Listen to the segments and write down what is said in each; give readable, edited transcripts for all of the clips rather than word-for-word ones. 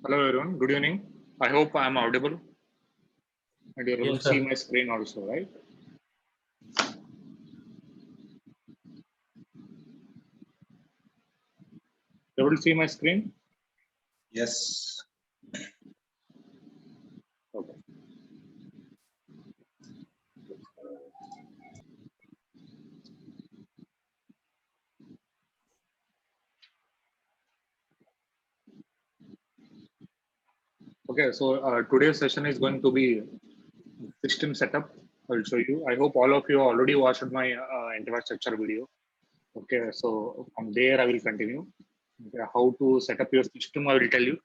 Hello everyone, good evening. I hope I am audible and you're able Yes, to see sir. my screen also, right? You're able to see my screen? Yes. Okay. Okay, so today's session is going to be system setup. I'll show you. I hope all of you already watched my infrastructure video. Okay, so from there I will continue. Okay, how to set up your system, I will tell you.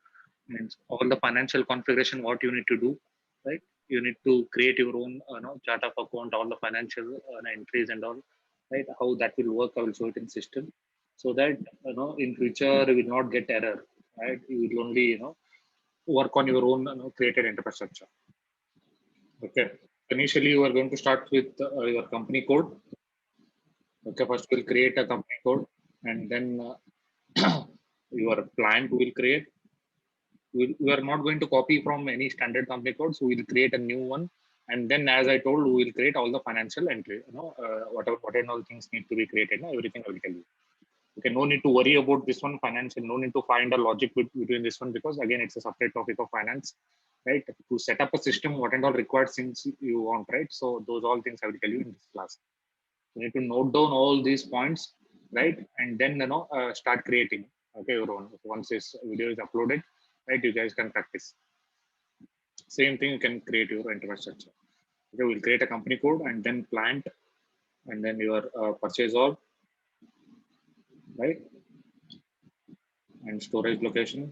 Means all the financial configuration, what you need to do, right? You need to create your own chart of account, all the financial entries and all, right? How that will work, I will show it in system. So that, in future you will not get error, right? You will only, work on your own created infrastructure. Okay. Initially, you are going to start with your company code. Okay, first we'll create a company code and then your plant will create. We are not going to copy from any standard company code, so we'll create a new one. And then, as I told, we will create all the financial entry. Whatever all things need to be created. Everything I will tell you. Okay, no need to worry about this one financial. No need to find a logic between this one because again, it's a separate topic of finance, right? To set up a system, what and all required things you want, right? So those all things I will tell you in this class. You need to note down all these points, right? And then start creating. Okay, your own. Once this video is uploaded, right, you guys can practice. Same thing, you can create your infrastructure. Okay, we'll create a company code and then plant and then your purchase order, right? And storage location.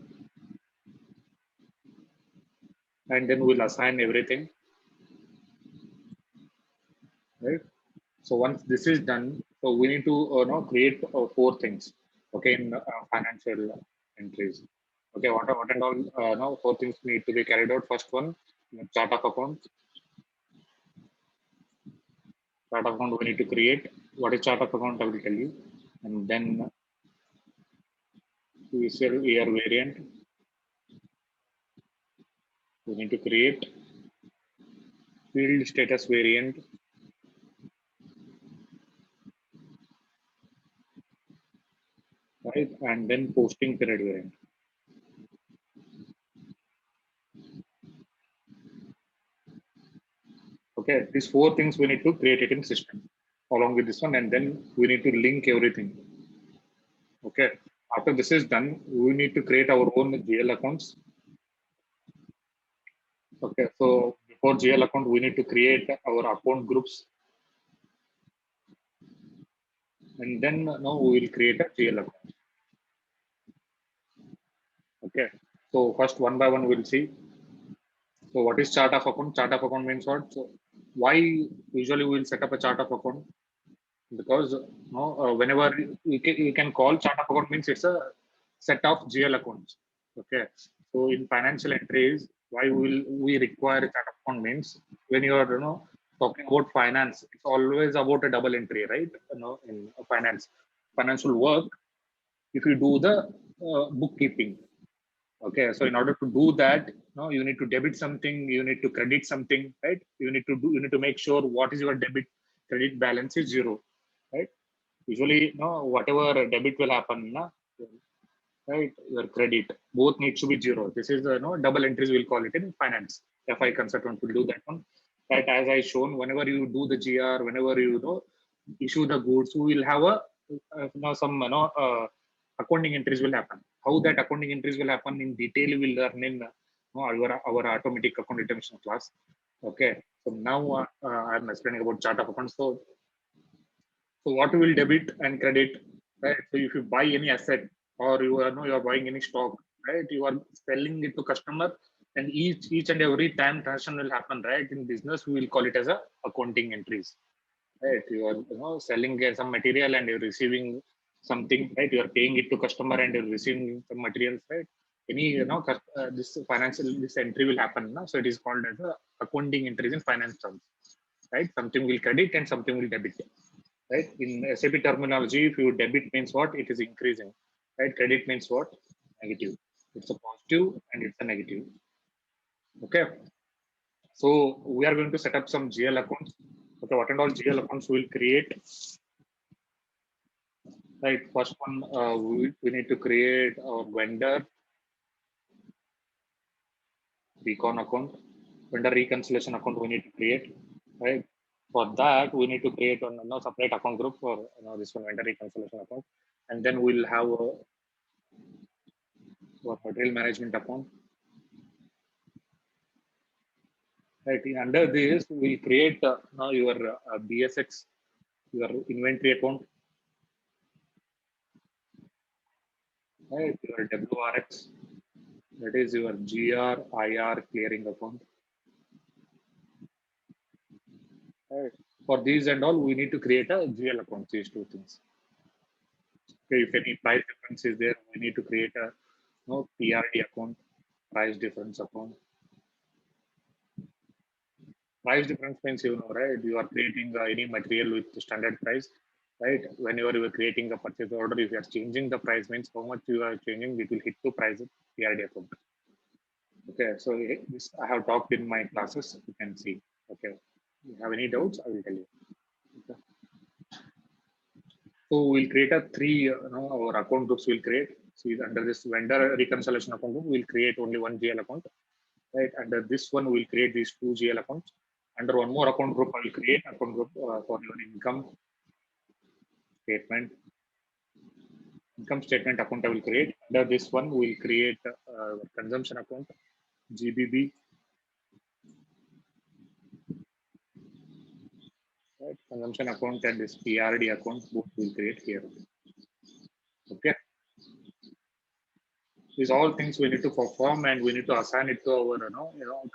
And then we'll assign everything, right? So once this is done, so we need to create four things, okay, in financial entries. Okay, what and all now four things need to be carried out. First one, chart of accounts. Chart of account we need to create. What is chart of account? I will tell you. And then fiscal year variant. We need to create field status variant. Right, and then posting period variant. Okay, these four things we need to create it in system along with this one, and then we need to link everything. Okay, after this is done, we need to create our own GL accounts. Okay, so before GL account, we need to create our account groups, and then now we will create a GL account. Okay, so first one by one we'll see. So what is chart of account? Chart of account means what? So why usually we will set up a chart of account? Because whenever you can call chart of account means it's a set of GL accounts. Okay, so in financial entries, why will we require a chart of account means when you are talking about finance, it's always about a double entry, right? In financial work, if you do the bookkeeping. Okay, so in order to do that, you need to debit something, you need to credit something, right? You need to make sure what is your debit credit balance is zero, right? Usually, whatever debit will happen, right? Your credit both needs to be zero. This is the double entries we'll call it in finance. FI consultant will do that one. Right, as I shown, whenever you do the GR, whenever you issue the goods, we will have a some accounting entries will happen. How that accounting entries will happen in detail we will learn in our automatic account determination class. Okay, so now I'm explaining about chart of accounts. So what will debit and credit, right? So if you buy any asset or you are buying any stock, right? You are selling it to customer, and each and every time transaction will happen, right? In business, we will call it as a accounting entries, right? You are selling some material and you're receiving something, right? You are paying it to customer and you're receiving some materials, right? Any this entry will happen, no? So it is called as a accounting entries in finance terms, right? Something will credit and something will debit. Right, in SAP terminology, if you debit means what, it is increasing, right? Credit means what, negative. It's a positive and it's a negative. Okay. So we are going to set up some GL accounts. Okay, what and all GL accounts we'll create. Right. First one, we need to create a vendor recon account, vendor reconciliation account we need to create. Right. For that, we need to create a separate account group for this one vendor reconciliation account, and then we'll have a material management account. Right. Under this, we'll create now your BSX, your inventory account, right? Your WRX, that is your GR, clearing account. Right. For these and all, we need to create a GL account, these two things. Okay, if any price difference is there, we need to create a PRD account, price difference account. Price difference means, right? You are creating any material with standard price, right? Whenever you are creating a purchase order, if you are changing the price, means how much you are changing, it will hit to price PRD account. Okay, so this I have talked in my classes. You can see. Okay, if you have any doubts, I will tell you. Okay. So we'll create a three, our account groups will create. See, under this vendor reconciliation account group, we'll create only one GL account. Right. Under this one, we'll create these two GL accounts. Under one more account group, I will create account group for your statement. Income statement account I will create. Under this one, we'll create consumption account, GBB. Right. Consumption account and this PRD account both will create here. Okay. These all things we need to perform and we need to assign it to our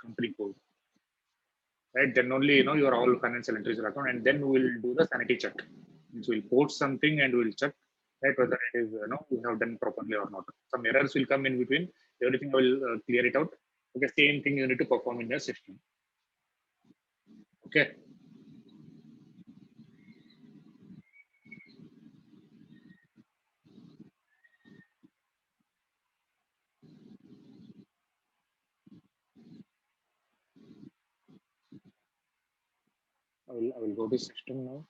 company code. Right, then only your all financial entries will account, and then we'll do the sanity check. Means we'll post something and we'll check right whether it is we have done properly or not. Some errors will come in between. Everything will clear it out. Okay, same thing you need to perform in your system. Okay. I will go to system now.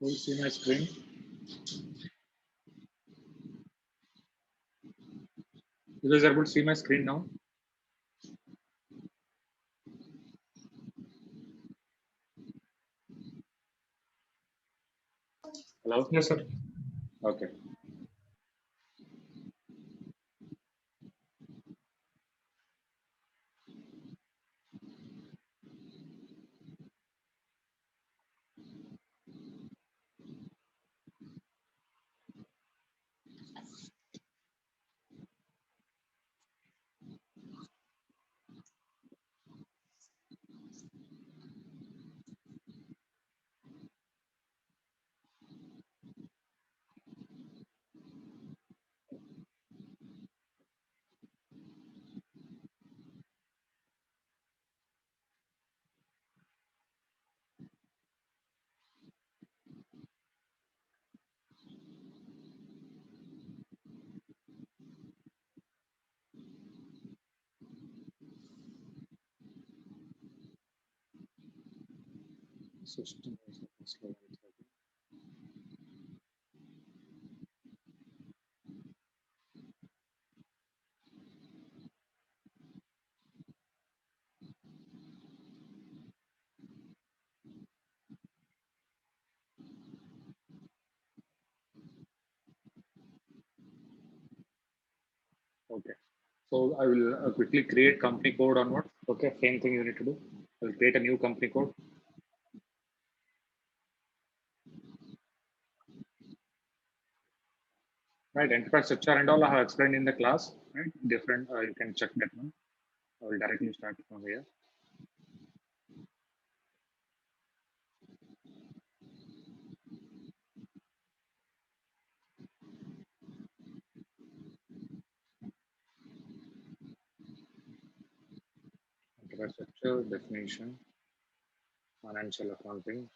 Will you see my screen? You guys are able to see my screen now? Hello? Yes, sir. Okay. System is slow. Okay. So I will quickly create company code on what. Okay, same thing you need to do. I will create a new company code. Right, enterprise structure and all I have explained in the class. Right, different. You can check that one. I will directly start from here. Enterprise structure definition, financial accounting.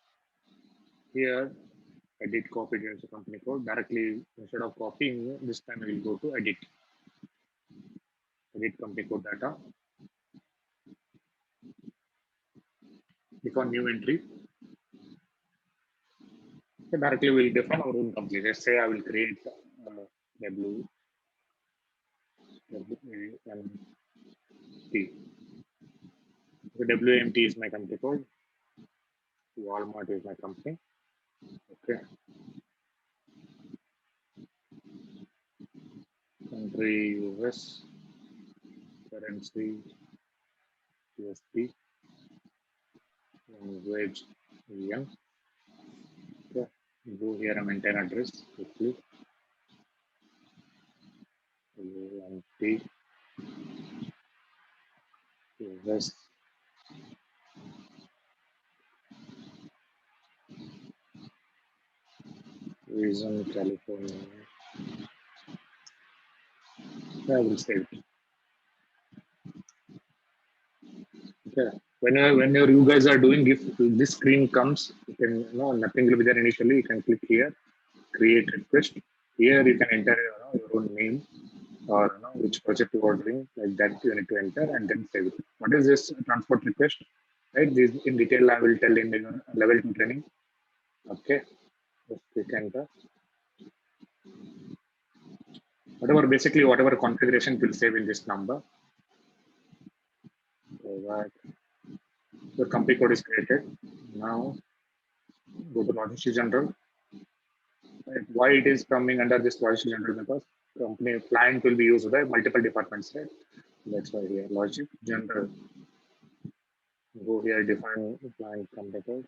Here, edit copy as a company code directly instead of copying. This time I will go to edit company code data. Click on new entry. So directly we will define our own company. Let's say I will create WMT. So WMT is my company code. Walmart is my company. Okay. Country US. Currency USD. Language Indian. Okay. Go here and maintain address quickly. WMT US. Reason California. I will save it. Okay. Whenever you guys are doing, if this screen comes, you can nothing will be there initially. You can click here, create request. Here you can enter your own name or which project you are doing, like that you need to enter and then save it. What is this transport request? Right. This in detail I will tell in the level 2 training. Okay. Just click enter. Whatever configuration will save in this number. So that the company code is created. Now go to logistics general. Right. Why it is coming under this logistics general? Because company client will be used by multiple departments, right? That's why here logic general. Go here, define client company code.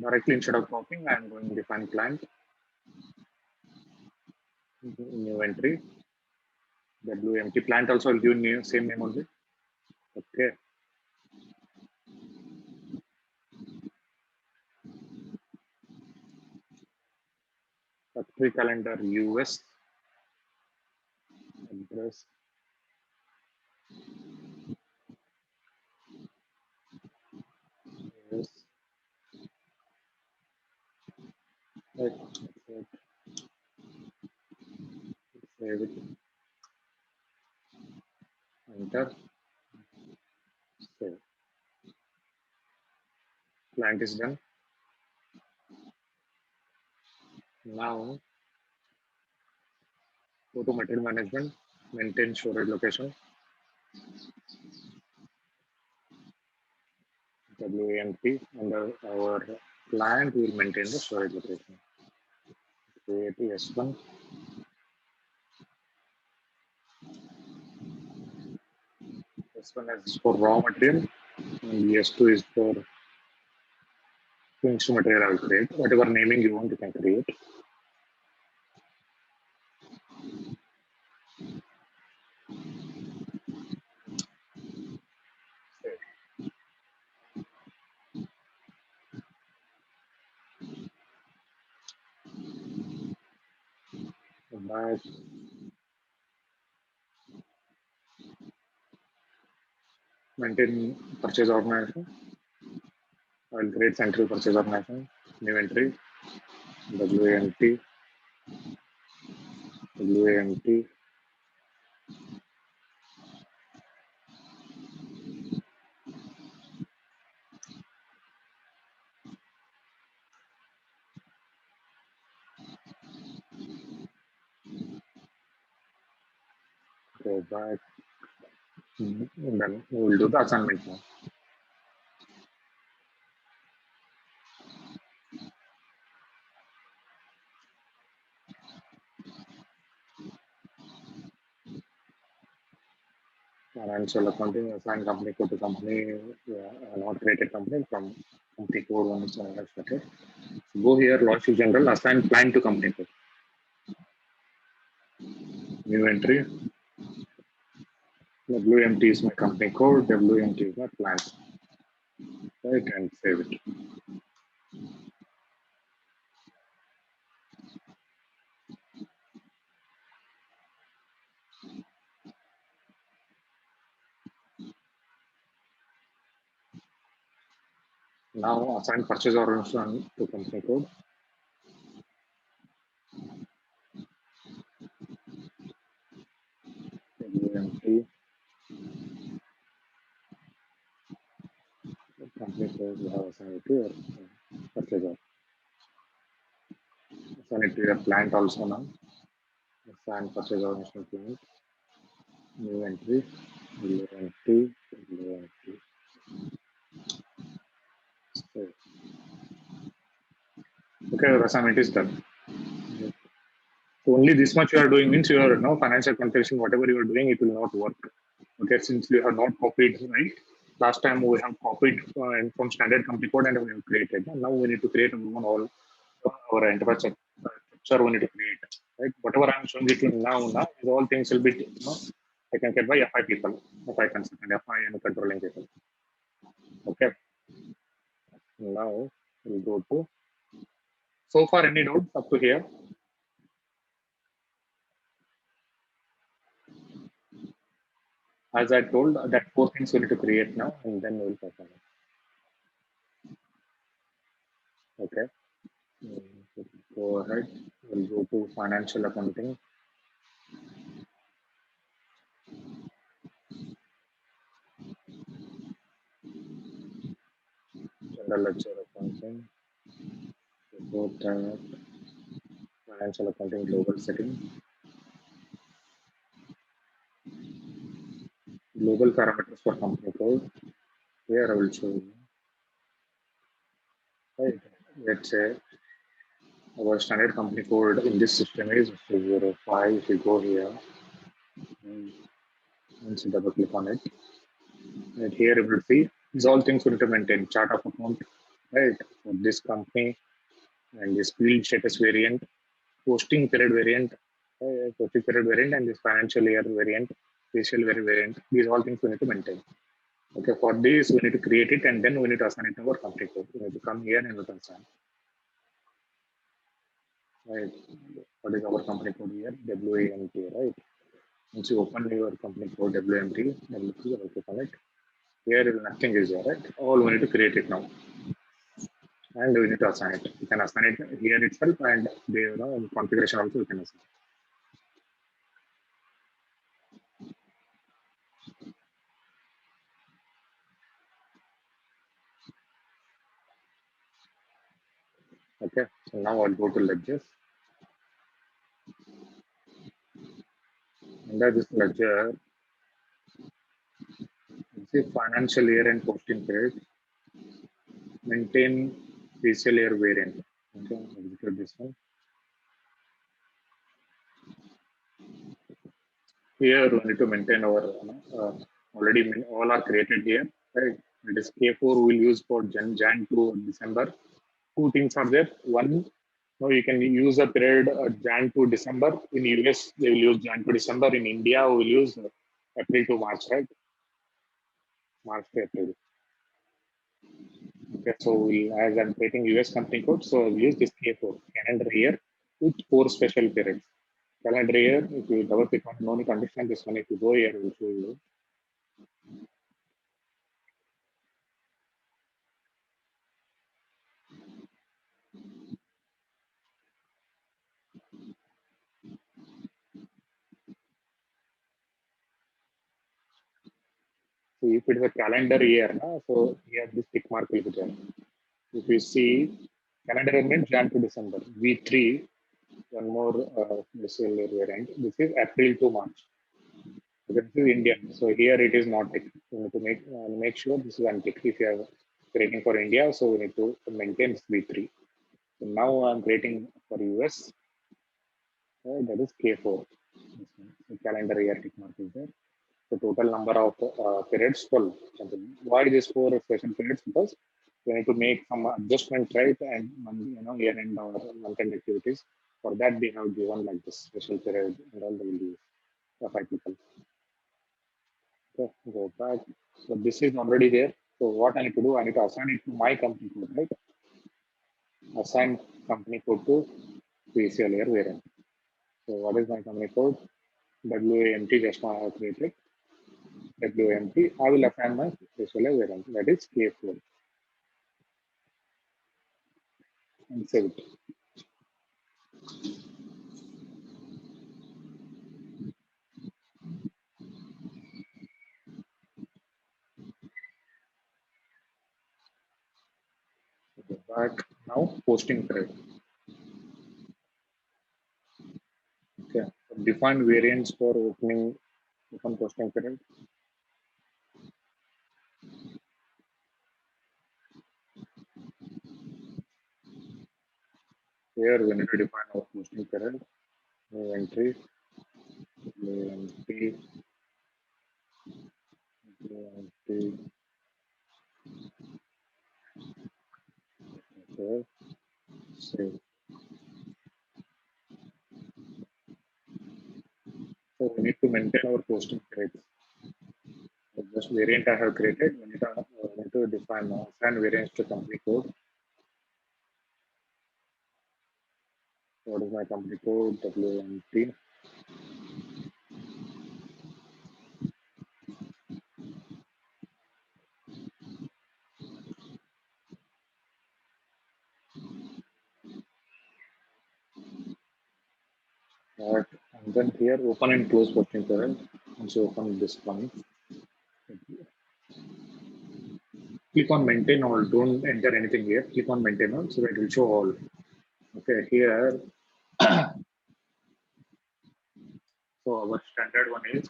Directly instead of copying, I am going to define client. New entry. WMT plant also will give new same name only. Okay. Factory calendar US. Address. Yes. Right. Save it. Enter. Save. Client is done. Now go to material management, maintain storage location. WMT under our client will maintain the storage location. Create S1. S1 is for raw material and S2 is for finished material. I will create whatever naming you want, you can create. Back. Maintain purchase organization. I will create central purchase organization. New entry. WMT. WMT. Go back. And then we will do the assignment now. Financial accounting, assign company code to company, not created company from company code once I have started. So go here, logic general, assign client to company code. New entry. WMT is my company code, WMT is my client. Right, and save it. Now assign purchase order to company code. WMT company code we have assigned it to your purchase order. Assign it to your plant also now. Assign purchase order to plant. New entry. WMT. WMT. So, okay, the assignment is done. So only this much you are doing means your financial configuration, whatever you are doing, it will not work. Okay, since you have not copied, right? Last time we have copied from standard company code and we have created. Now we need to create all our enterprise structure we need to create. Right? Whatever I am showing it to now all things will be I can get by FI people, FI consultant, FI and controlling people. Okay. Now we'll go to so far any doubts up to here. As I told, that four things we need to create now, and then we'll perform it. Okay. Go ahead. We'll go to financial accounting. General ledger accounting. Report type. Financial accounting global setting. Global parameters for company code. Here I will show you. Right. Let's say our standard company code in this system is 205. If you go here, once you double click on it, and here you will see these all things we need to maintain. Chart of account, right? For this company and this field status variant, posting period variant, posting period variant, and this financial year variant, facial year variant. These all things we need to maintain. Okay, for this we need to create it and then we need to assign it to our company code. We need to come here and we assign. Right. What is our company code here? WAMT, right? Once you open your company code WMT, I will click on it. Here nothing is there, right? All we need to create it now. And we need to assign it. You can assign it here itself and the configuration also you can assign. Okay, so now I'll go to ledgers. Under this ledger, you see financial year and posting period. Maintain facial year variant. Okay, execute this one. Here we need to maintain our already all are created here. Right, it is K4 we will use for Jan to December. Two things are there. One, you can use the period Jan to December. In US, they will use Jan to December. In India, we will use April to March, right? March to April. Okay, so as I'm creating US company code, so I'll use this K4 calendar year with 4 special periods. Calendar year, if you double click on, no need to understand this one. If you go here, I will show you. So if it is a calendar year, so here this tick mark will be there. If you see calendar year means Jan to December. V3, one more missile variant. This is April to March. So this is Indian. So here it is not tick. We need to make sure this is untick. If you are creating for India, so we need to maintain V3. So now I'm creating for US. That is K4. So calendar year tick mark is there. the total number of periods 12. Why these four special periods? Because we need to make some adjustment, right? And year end or month end activities. For that, we have given like this special period and all the values of 5 people. Okay, go back. So this is already there. So what I need to do, I need to assign it to my company code, right? Assign company code to PCL layer variant. So what is my company code? WAMT, just now I have created WMT. I will assign my PCL layer variant, that is K4, and save it. Okay, back now posting thread. Okay, so define variants for open posting thread. Here we need to define our posting thread. New entry, empty, empty. Okay, save. So we need to maintain our posting threads. So just variant I have created. We need to define assign variants to company code. What is my company code? WMT. And then here open and close posting thread. And so open this one. Click on maintain all. Don't enter anything here. Click on maintain all so that it will show all. Okay, here. So our standard one is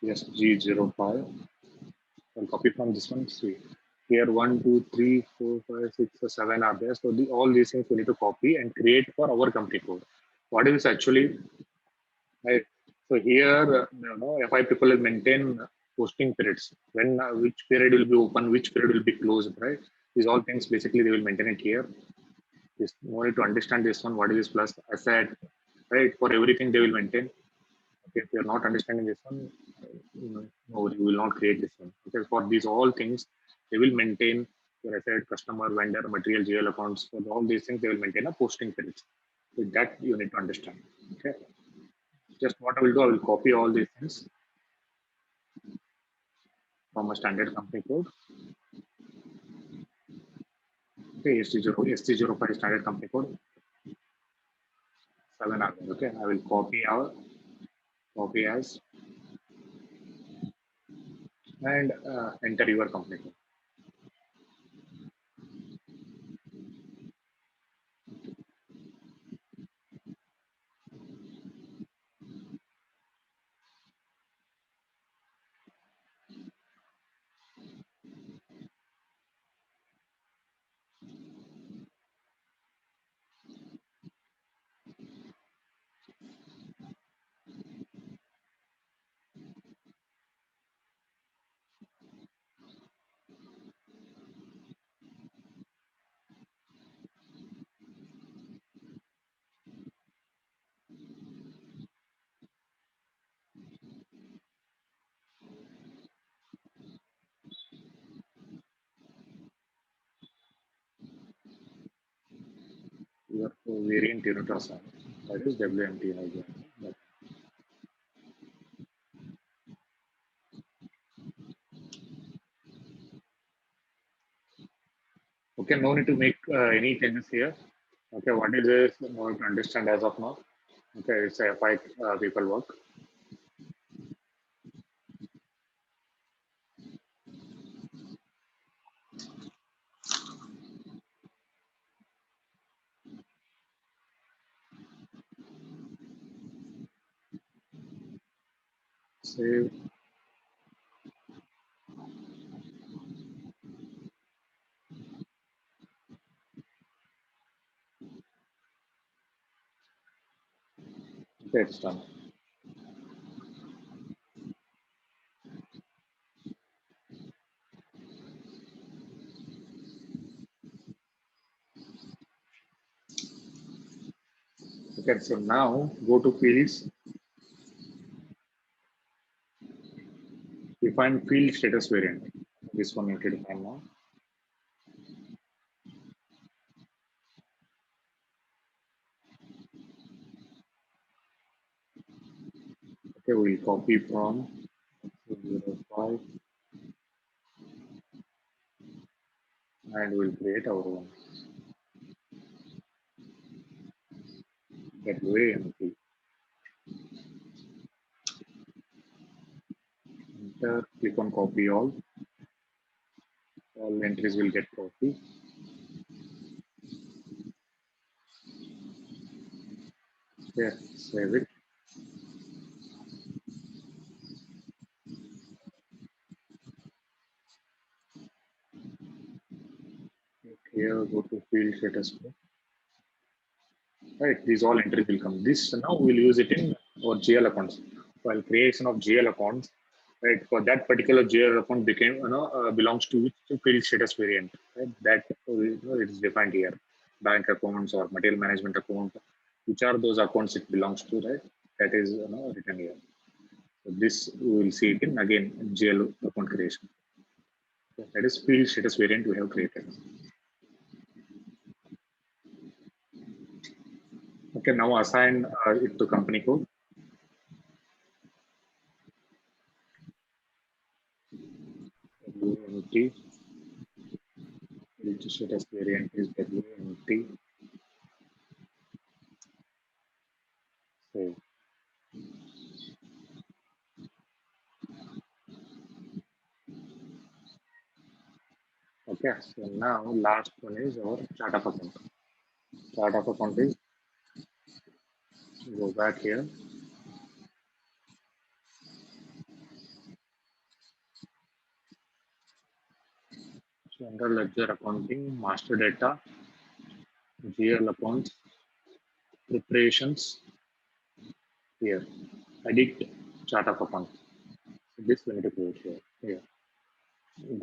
SG05. I'll copy from this one. See here 1, 2, 3, 4, 5, 6, 7 are there. So all these things we need to copy and create for our company code. What is actually right? So here, FI people will maintain posting periods. When which period will be open, which period will be closed, right? These all things basically they will maintain it here. Just need to understand this one. What is this plus asset, right? For everything they will maintain. Okay, if you are not understanding this one, no, you will not create this one. Okay, for these all things, they will maintain your asset, customer, vendor, material, GL accounts. For all these things, they will maintain a posting periods. So that you need to understand. Okay. Just what I will do, I will copy all these things from a standard company code. Okay, ST05 standard company code. 7 are there. Okay, I will copy as and enter your company code. Your variant unit assign. That is WMT. Okay, no need to make any changes here. Okay, what is this? No need to understand as of now. Okay, it's a FI people work. Save. Okay, it's done. Okay, so now go to fields. Define field status variant. This one you can define now. Okay, we'll copy from 05 and we'll create our own. That way, enter, click on copy all entries will get copied. Okay, save it. Here, go to field status. Right, these all entries will come. This now we'll use it in our GL accounts. While creation of GL accounts, right, for that particular GL account became, belongs to which field status variant, right? That it is defined here. Bank accounts or material management account, which are those accounts it belongs to, right? That is written here. So this we will see it in again GL account creation. So that is field status variant we have created. Okay, now assign it to company code. WMT, field status variant is WMT. So, okay, so now last one is our chart of account. Chart of account is, go back here. General ledger accounting, master data, GL accounts, preparations, here. Edit chart of account. So this we need to create here. Here.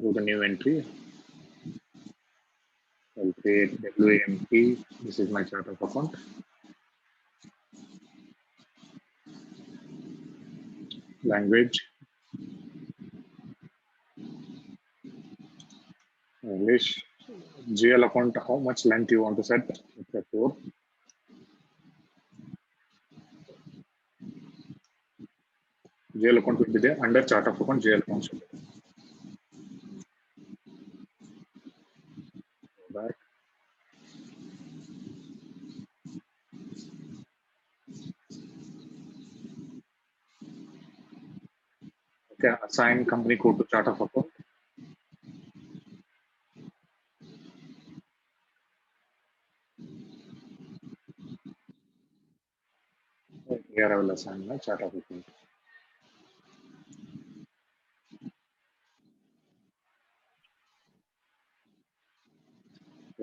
Go to new entry. I'll create WMP. This is my chart of account. Language, English. GL account, how much length you want to set? Okay, 4. GL account will be there under chart of account. GL account should be there. Back. Okay, assign company code to chart of account. Here I will assign my chart of account.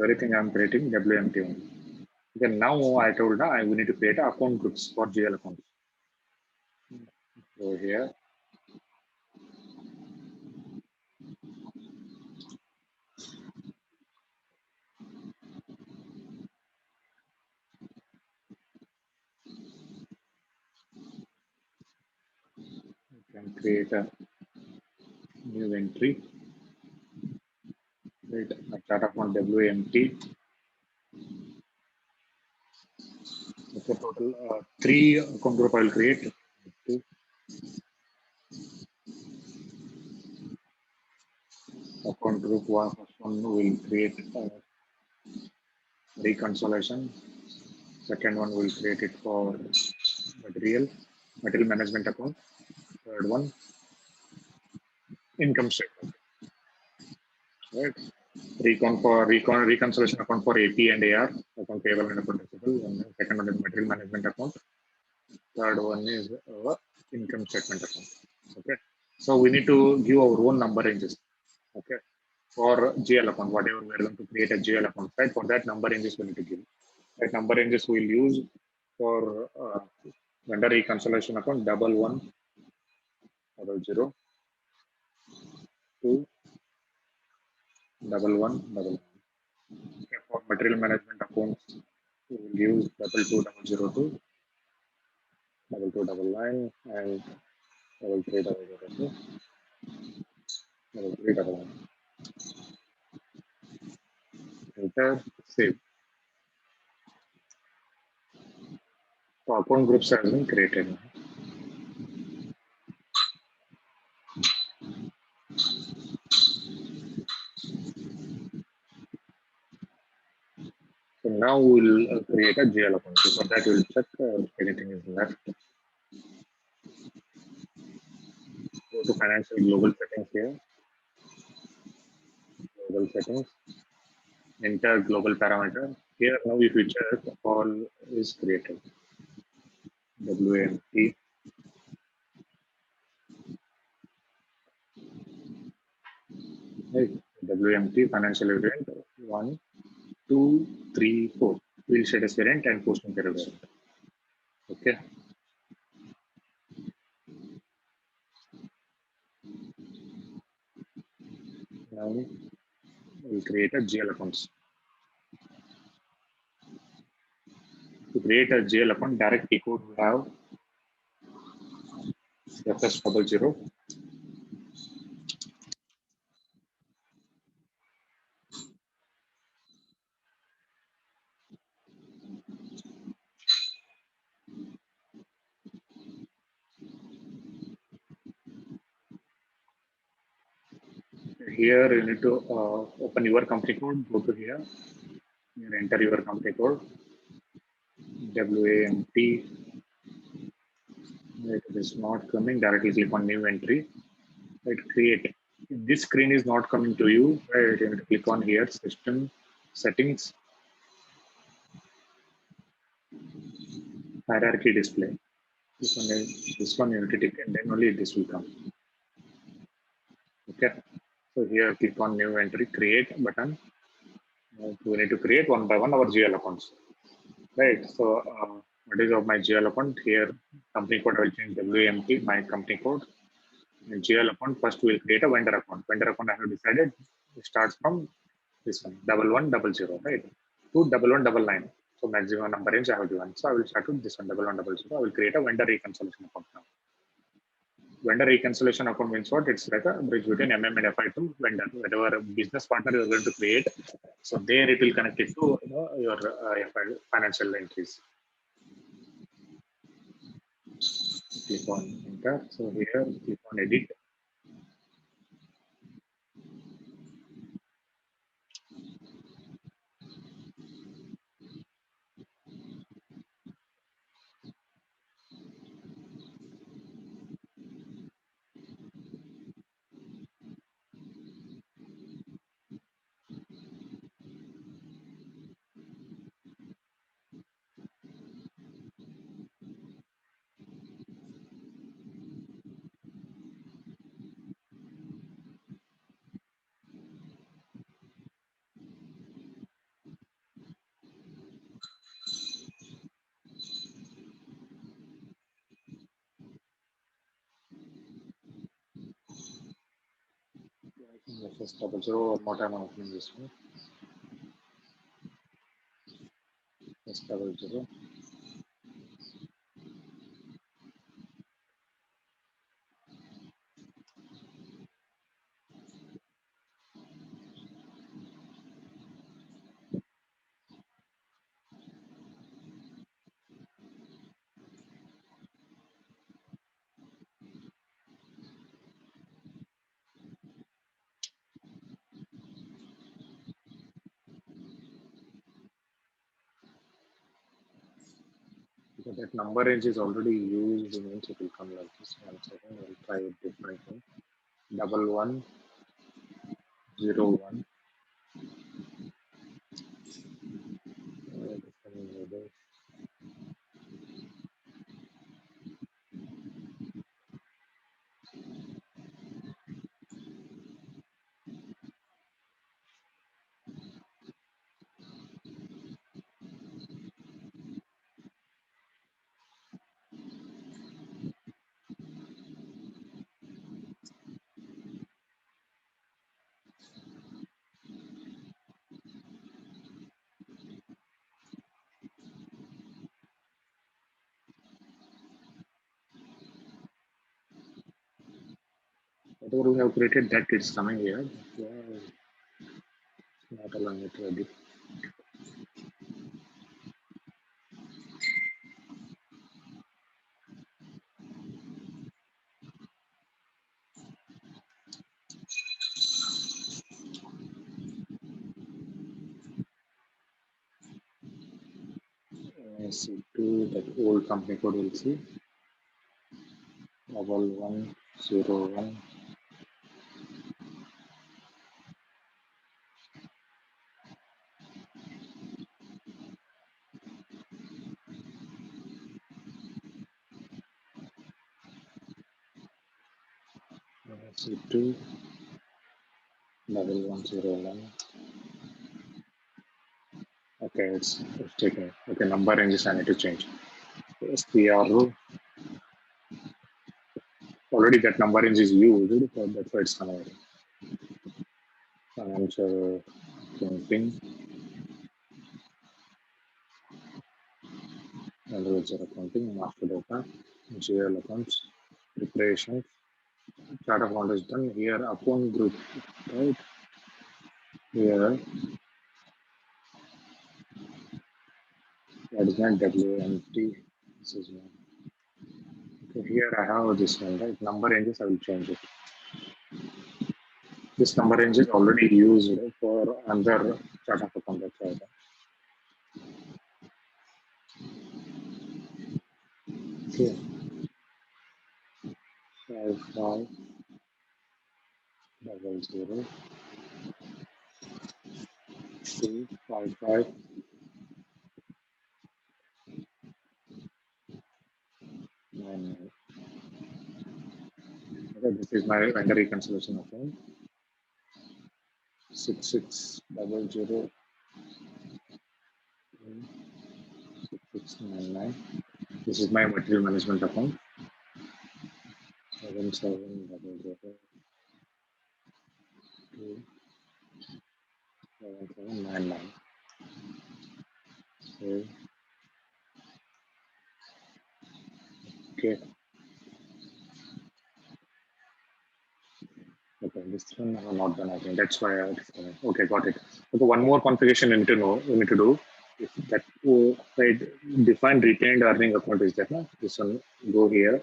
Everything I'm creating WMT only. Then now I told I we need to create account groups for GL accounts. So here, you can create a new entry. Create a chart account WMT. Okay, total 3 account group I will create. Account group one, first one will create reconciliation. Second one will create it for material management account. Third one, income statement. Right. Reconciliation account for AP and AR, account payable and account receivable. And second one is material management account. Third one is income statement account. Okay. So we need to give our own number ranges. Okay. For GL account, whatever we are going to create a GL account, right? For that number ranges we need to give. That number ranges we'll use for vendor reconciliation account 1100 2 1111. Okay, for material management accounts We will use 22002, 2299, and 3300, 3399. Enter, save. So account groups has been created. So now we'll create a GL account. Before that, we'll check if anything is left. Go to financial global settings here. Global settings. Enter global parameter. Here now if you check, all is created. WMT. Right. WMT financial event 1, 2, 3, 4. Field status variant and posting period variant. Okay. Now we'll create a GL accounts. To create a GL account, direct key code we have FS00. Here you need to open your company code, go to here, you enter your company code, WAMT. It is not coming, directly click on new entry, right, create. If this screen is not coming to you, right, you need to click on here, system settings, hierarchy display. This one you need to tick and then only this will come. Okay, so here click on new entry, create button. We need to create one by one our GL accounts, right? So what is of my GL account here? Company code I will change WMT, my company code. In GL account, first we will create a vendor account. Vendor account I have decided it starts from this one 1100, right? To 1199. So maximum number range I have given. So I will start with this one 1100. I will create a vendor reconciliation account now. Vendor reconciliation account means what? It's like a bridge between MM and FI to vendor. Whatever business partner you are going to create, so there it will connect it to your FI financial entries. Click on enter. So here, click on edit. Just 00. One more time I'm opening this one. Just 00. Because that number range is already used, it means it will come like this. 1 second, I'll try it differently. 1101. whatever we have created, that it's coming here. Not allowing it to edit. See to that old company code will see 1101. C2 1101. Okay, it's taking. Okay, number ranges I need to change. SPR already that number range is used, so that's why it's coming. Financial accounting, ledger accounting, master data, GL accounts, preparation, chart of account is done. Here account group, right? Here that is not WMT. This is one. Okay, here I have this one, right? Number ranges I will change it. This number range is already used for another chart of account. That's why. Okay. 5500 255 99. Okay, this is my vendor reconciliation account. 6600 6699. This is my material management account. 7700 7799. Okay. Okay, this one I have not done. I think that's why I disconnected. Okay, got it. Okay, one more configuration you need to know. You need to do is that right, defined retained earning account is there. No? This one, go here,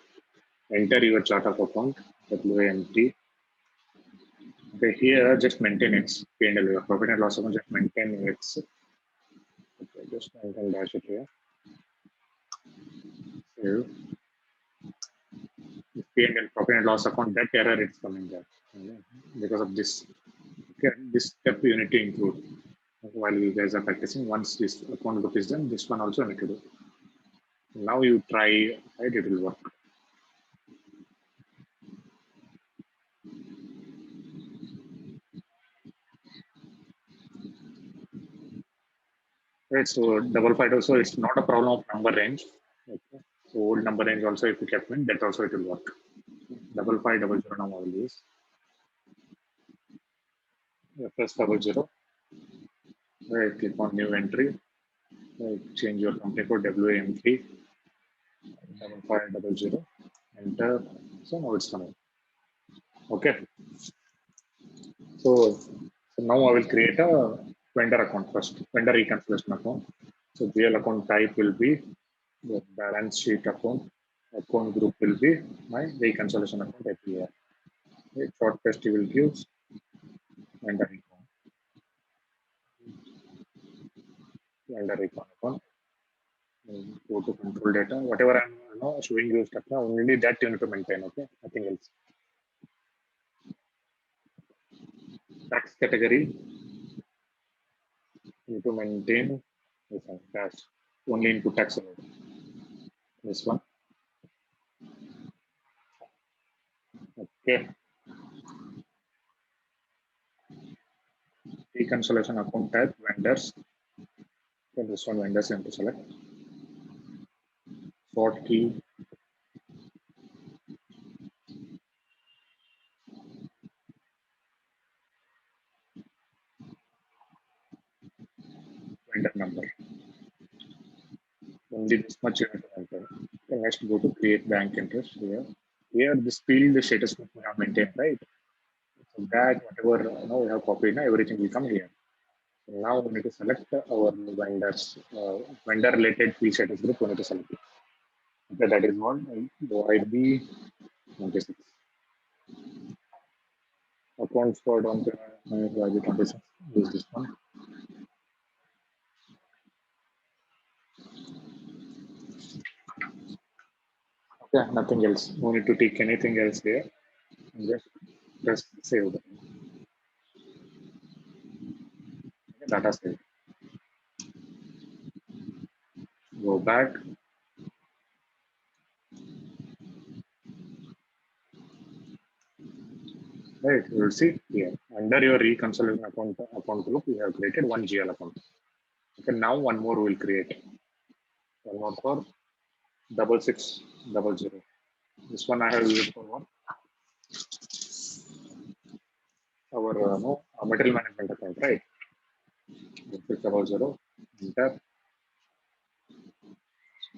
enter your chart of account, WMT. Okay, here just maintain X. P&L, your profit and loss account, just maintain X. Okay, just maintain dash it here. Save. P&L, profit and loss account, that error it's coming there. Okay, because of this. Okay, this step you need to include while you guys are practicing. Once this account group is done, this one also need to do. Now you try, right? It will work. Right, so double five also it's not a problem of number range. Okay. So old number range also if you kept in, that also it will work. 5500 now I will use. Press 00. Right, click on new entry. Right, change your company code WAM3 5500. Enter. So now it's coming. Okay. So now I will create a vendor account first, vendor reconciliation account. So GL account type will be the balance sheet account. Account group will be my reconciliation account at here. Short test you will use vendor account. Vendor account. Go to control data. Whatever I'm showing you stuff now, only that you need to maintain. Okay, nothing else. Tax category. You need to maintain this one, tax only input tax. This one. Okay. Reconciliation account type vendors. Then this one vendors you have to select. Sort key. Vendor number. Only this much you have to enter. Then next go to create bank interest here. Here this field the status we have maintained, right? that whatever we have copied, everything will come here. So now we need to select our vendors, vendor related field status group. We need to select it. Okay, that is what YB 26. Accounts for down payment YB 26. Use this one. Okay, nothing else. No need to take anything else here. Just press save. Okay, data save. Go back. Right, you will see here under your reconciliation account group, we have created one GL account. Okay, now one more will create. One more for 6600. This one I have used for what? Our material management account, right? 6600. Enter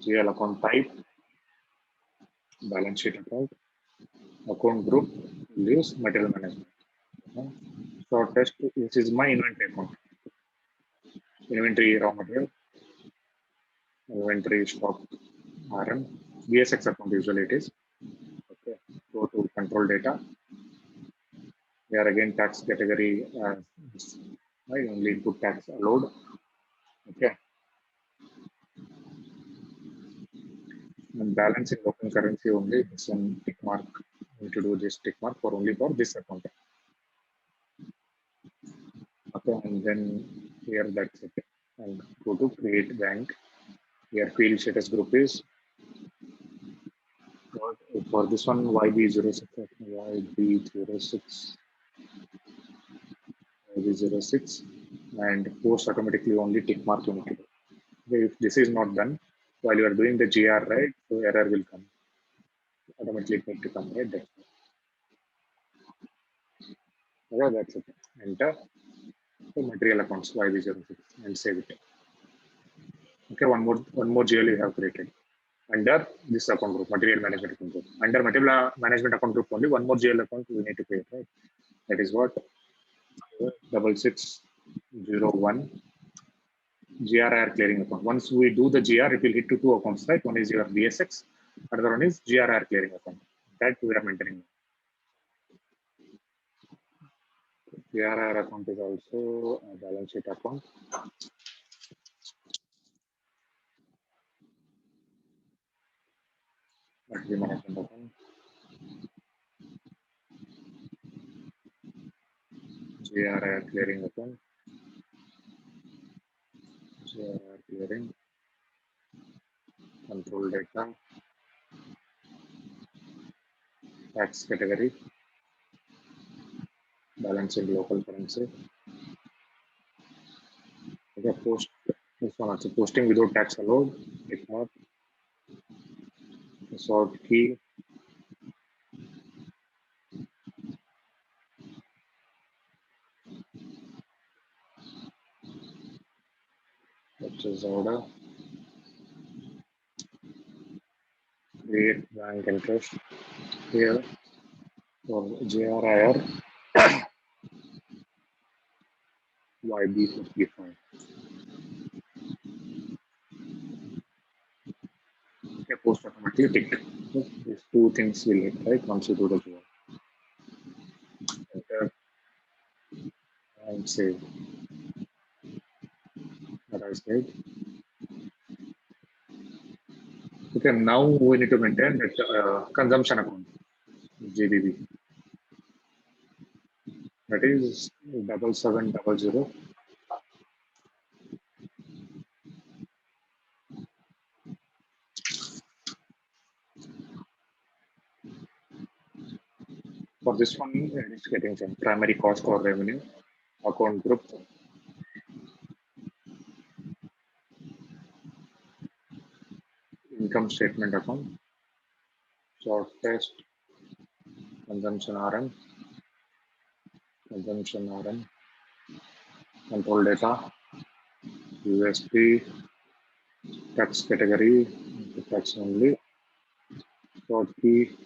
GL account type, balance sheet account group, we'll use material management. Okay. So test, this is my inventory account. Inventory raw material, inventory stock RM, BSX account usually it is. Okay, go to control data. Here again tax category, right? Only input tax allowed. Okay. And balance in local currency only. This one tick mark. We need to do this tick mark for only for this account. Okay, and then here that's it. And go to create bank. Here field status group is for this one YB06, YB06, YB06, and post automatically only tick mark you need to do. If this is not done while you are doing the GR, right, so error will come. Automatically it need to come, right? That's it. Okay, that's it. Enter the material accounts YB06 and save it. Okay, one more GL you have created under this account group, material management account group. Under material management account group only one more GL account we need to create, right? That is what 6601 GRR clearing account. Once we do the GR, it will hit to two accounts, right? One is your BSX, another one is GRR clearing account. That we are maintaining. GRR account is also a balance sheet account. Material management account. GRR clearing account. GRR clearing. Control data. Tax category. Balance in local currency. Okay, post. This one also posting without tax allowed. If not, sort key. Purchase order. Create bank interest. Here for GRIR YB55. Okay, post automatically ticked. These two things will hit, right? Once you do the GR. Enter and save. That I saved. Okay, now we need to maintain that consumption account, GBB. That is 7700. For this one, it's getting some primary cost or revenue account group. Income statement account. Short test. Consumption RM. Consumption RM. Control data. USP. Tax category. Tax only. Short key.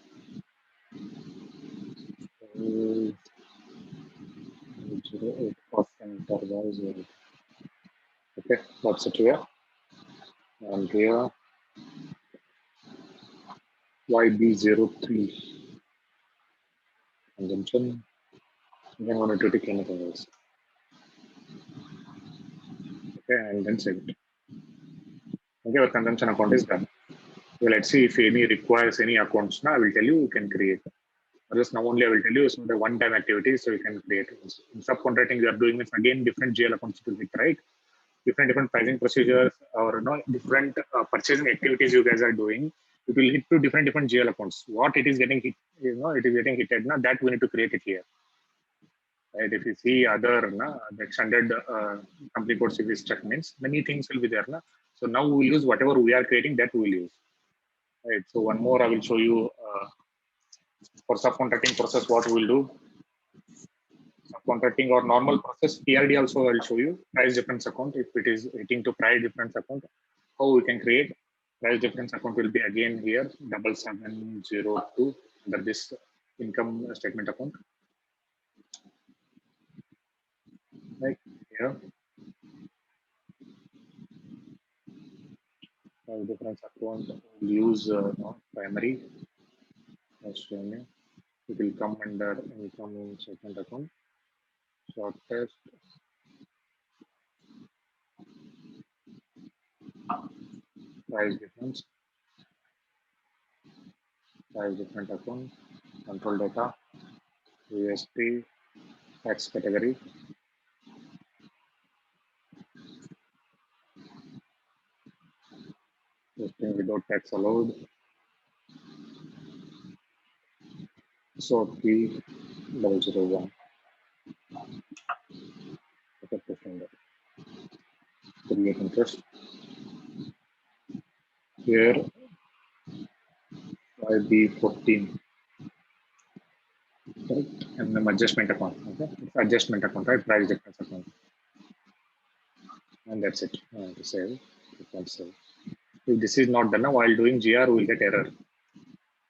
Okay, that's it here. And here YB03 consumption. Then want to take anything else. Okay, and then save it. Okay, our consumption account is done. So let's see if any requires any accounts. Now I will tell you can create. Or just now only I will tell you so the one-time activity so you can create. In subcontracting you are doing this again different GL accounts to hit, right? Different pricing procedures or different purchasing activities you guys are doing. It will hit to different GL accounts. What it is getting hit, it is getting hitted. Now that we need to create it here. Right? If you see other the extended complete code series check means many things will be there. So now we will use whatever we are creating that we will use. Right. So one more I will show you for subcontracting process what we will do. Subcontracting or normal process PRD also I will show you price difference account if it is hitting to price difference account. How we can create price difference account will be again here 7702 under this income statement account. Right here. Price difference account will use primary. Australia. It will come under income statement account. Shortest price difference account, control data, USP, tax category, listing without tax allowed, so P001. Create interest. Here YB14. Right? And then adjustment account. Okay, it's adjustment account, right? Price difference account. And that's it. To save. You can save. If this is not done now, while doing GR, we will get error.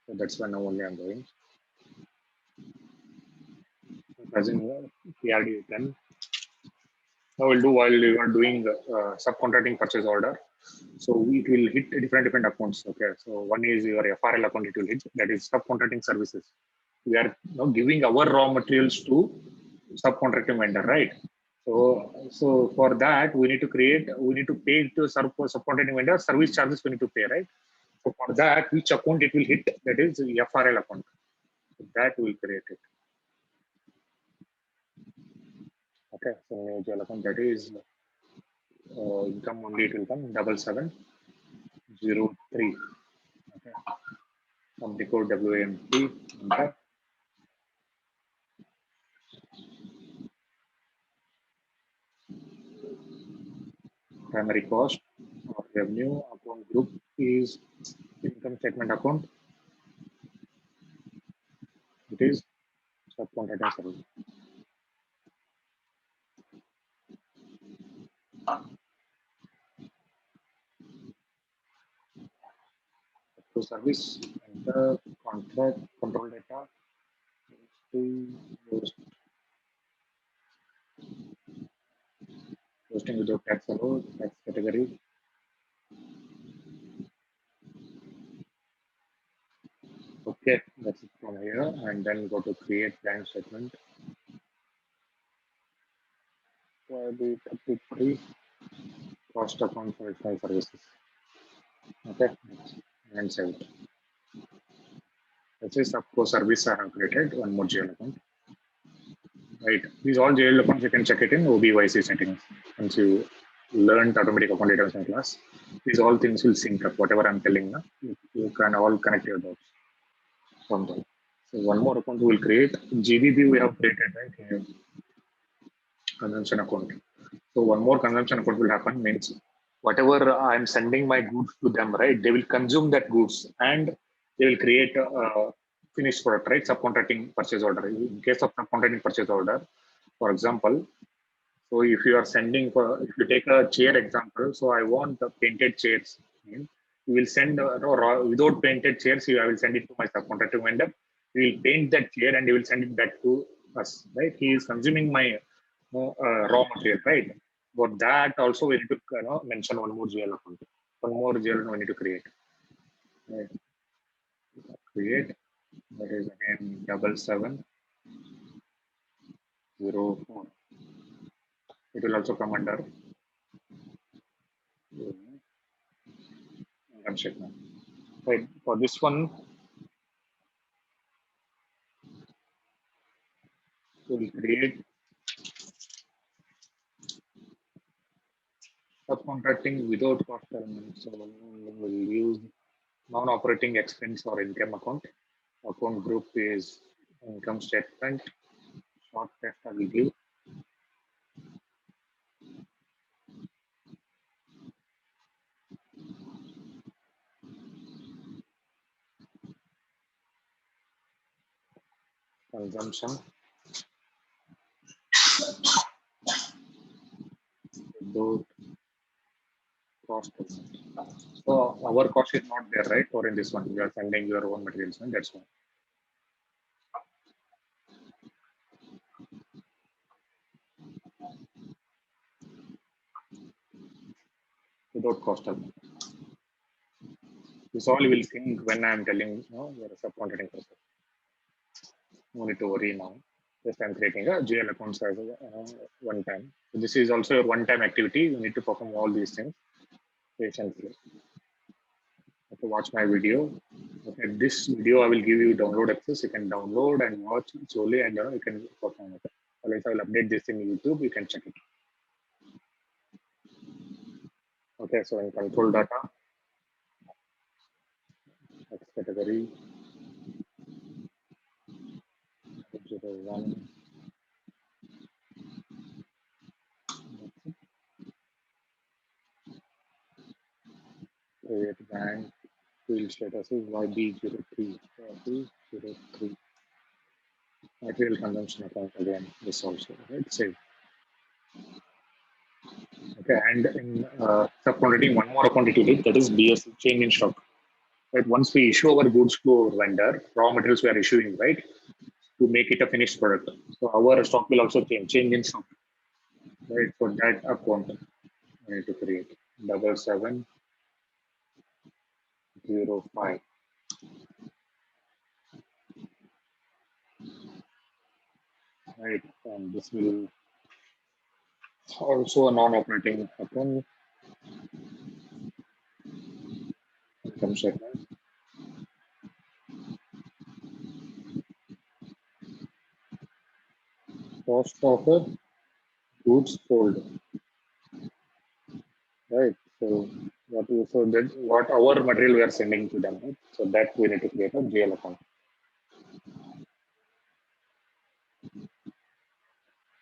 So that's why now only I'm doing. Present PRD done. Now we'll do while you are doing subcontracting purchase order. So it will hit different accounts. Okay. So one is your FRL account, it will hit, that is subcontracting services. We are now giving our raw materials to subcontracting vendor, right? So for that we need to pay to subcontracting vendor service charges we need to pay, right? So for that, which account it will hit, that is FRL account. So that we will create it. Okay, so new GL account, that is income only, it will come 7703. Okay, company code WAMP. Okay. Primary cost or revenue account group is income statement account. It is subcontracting service. To service and the contract control data posting without tax allowed, tax category. Okay, that's it from here, and then go to create bank statement. YB 33 cost account for services. Okay, and save it. That's a subco service I have created, one more GL account. Right, these all GL accounts you can check it in OBYC settings. Once you learned automatic account data in class, these all things will sync up. Whatever I'm telling now, you can all connect your dots. Something. So one more account we will create. GBB we have created, right here. Consumption account. So one more consumption account will happen, means whatever I'm sending my goods to them, right? They will consume that goods and they will create a finished product, right? Subcontracting purchase order. In case of subcontracting purchase order, for example, so if you are sending if you take a chair example, so I want the painted chairs. You will send without painted chairs, I will send it to my subcontracting vendor. He will paint that chair and he will send it back to us, right? He is consuming my raw material, right? For that also we need to mention one more GL account. One more GL we need to create. Right. Create, that is again 7704. It will also come under income statement. Right. For this one, we'll create subcontracting without cost element. So we'll use non-operating expense or income account. Account group is income statement. Short text I will give. Consumption without cost element. So our cost is not there, right? Or in this one, you are sending your own materials, and that's why. Without cost element. This all you will think when I am telling you're a subcontracting process. No need to worry now. Just I'm creating a GL account as one time. So this is also a one-time activity. You need to perform all these things patiently. Okay, watch my video. Okay, this video I will give you download access. You can download and watch slowly, and you can perform it. Otherwise, I will update this in YouTube. You can check it. Okay, so in control data, next category 01. Create bank field status is YB03. YB03. Material consumption account again. This also, right? Save. Okay, and in subcontracting, one more account it will take, that is BS change in stock. Right, once we issue our goods to our vendor, raw materials we are issuing, right, to make it a finished product. So our stock will also change in stock. Right, for that account, we need to create 7705. Right, and this will also a non-operating account. Income statement. Cost of goods sold. Right. So what our material we are sending to them, right? So that we need to create a GL account.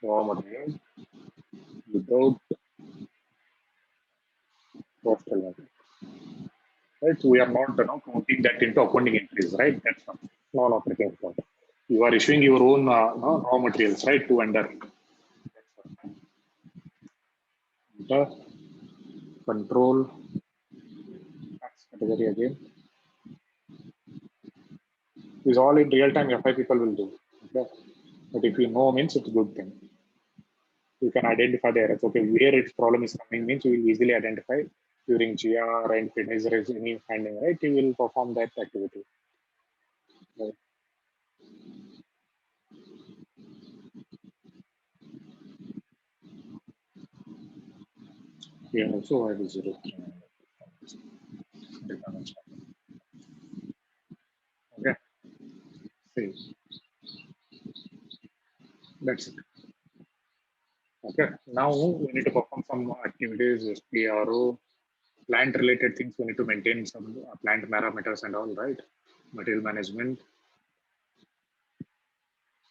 Raw material without cost element. Right. So we are not counting that into accounting entries, right? That's not non-operating account. You are issuing your own raw materials, right, to vendor. The control tax category again. Is all in real time FI people will do. Okay. But if you know means it's a good thing. You can identify the errors. Okay, where its problem is coming means you will easily identify during GR and if there is any finding, right? You will perform that activity. Right. Yeah, also I will 03. Okay. Save. That's it. Okay. Now we need to perform some activities, PRO, plant related things. We need to maintain some plant parameters and all, right? Material management,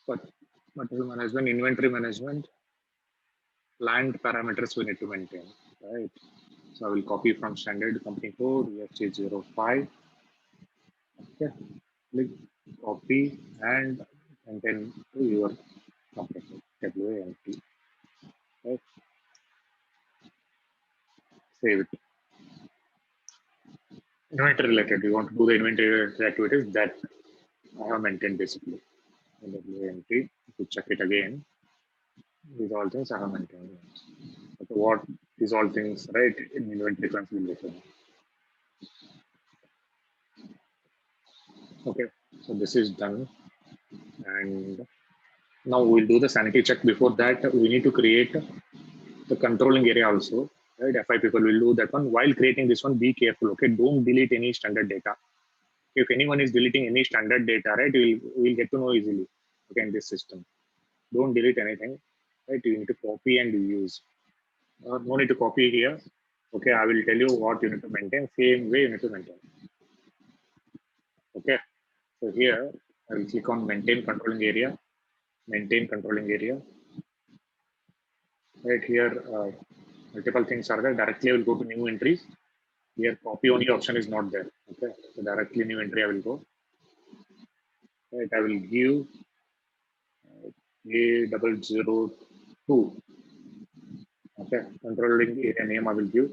but material management, inventory management, plant parameters we need to maintain, right? So I will copy from standard company code EFC05. Okay, click copy and then to your company code WAMP. Right? Save it. Inventory related. You want to do the inventory related activities that I have maintained basically. WAMP. To check it again. These all things I have maintained. Okay, what these all things, right? In inventory configuration. Okay, so this is done, and now we'll do the sanity check. Before that, we need to create the controlling area also. Right, FI people will do that one. While creating this one, be careful. Okay, don't delete any standard data. If anyone is deleting any standard data, right, we'll get to know easily. Okay, in this system, don't delete anything. Right, you need to copy and use. No need to copy here. Okay, I will tell you what you need to maintain. Same way you need to maintain. Okay, so here I will click on maintain controlling area. Maintain controlling area. Right here, multiple things are there. Directly I will go to new entries. Here copy only option is not there. Okay, so directly new entry I will go. Right, I will give A002. Okay, controlling area name I will give.